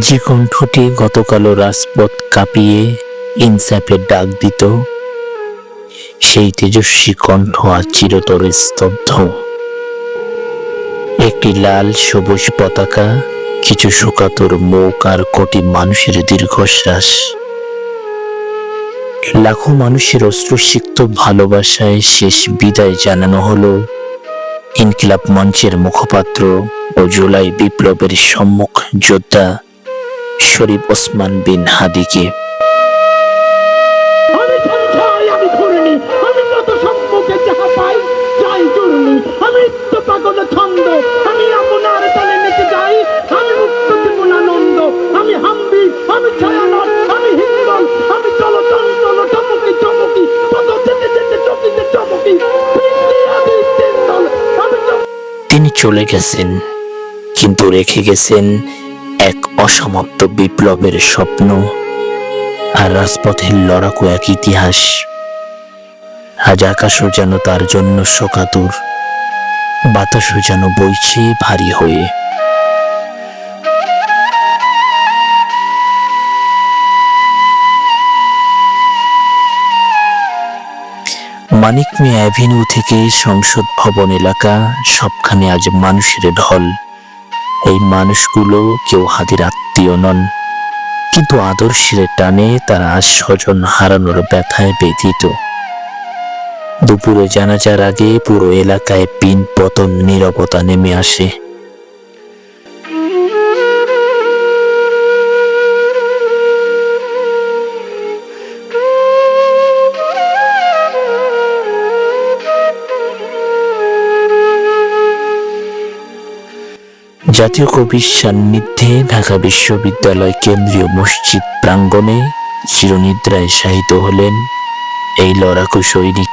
যে কণ্ঠটি গতকালও রাজপথ কাঁপিয়ে ইনসাফের ডাক দিত, সেই তেজস্বী কণ্ঠ আজ চিরতরে স্তব্ধ। একটি লাল সবুজ পতাকা, কিছু শোকাতুর মুখ আর কোটি মানুষের দীর্ঘশ্বাস। লাখো মানুষের অশ্রুসিক্ত ভালোবাসায় শেষ বিদায় জানানো হলো ইনকিলাব মঞ্চের মুখপাত্র ও জুলাই বিপ্লবের সম্মুখ যোদ্ধা শরীফ ওসমান বিন হাদিকে। তিনি চলে গেছেন, কিন্তু রেখে গেছেন এক অসমাপ্ত বিপ্লবের স্বপ্ন আর রাজপথের লড়াকু এক ইতিহাস। আজ আকাশও যেন তার জন্য শোকাতুর, বাতাসও যেন বইছে ভারী হয়ে। মানিক মিয়া অ্যাভিনিউ থেকে সংসদ ভবন এলাকা, সবখানে আজ মানুষের ঢল। এই মানুষগুলো কেউ হাদির আত্মীয় নন, কিন্তু আদর্শের টানে তারা আজ স্বজন হারানোর ব্যথায় ব্যথিত। দুপুরে জানাজার আগে পুরো এলাকায় পিন পতন নীরবতা নেমে আসে। জাতীয় কবির সান্নিধ্যে ঢাকা বিশ্ববিদ্যালয় কেন্দ্রীয় মসজিদ প্রাঙ্গণে চিরনিদ্রায় শায়িত হলেন এই লড়াকু সৈনিক।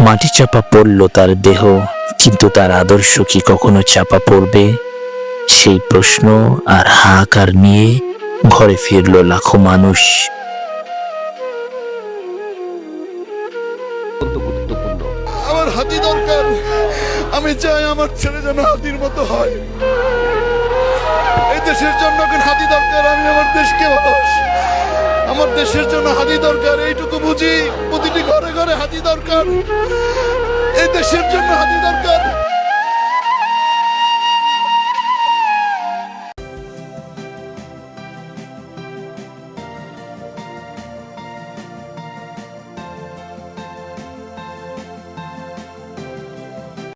মাটি চাপা পড়ল তার দেহ, কিন্তু তার আদর্শ কি কখনো চাপা পড়বে? সেই প্রশ্ন আর হাহাকার নিয়ে ঘরে ফিরল লাখো মানুষ। আমার হাতি দরকার, আমি চাই আমার ছেলে যেন হাতির মতো হয়। এই দেশের জন্য হাতি দরকার, আমি আমার দেশকে ভালোবাসি, আমার দেশের জন্য হাতি দরকার, এইটুকু বুঝি। প্রতিটি ঘরে ঘরে হাতি দরকার, এই দেশের জন্য হাতি দরকার।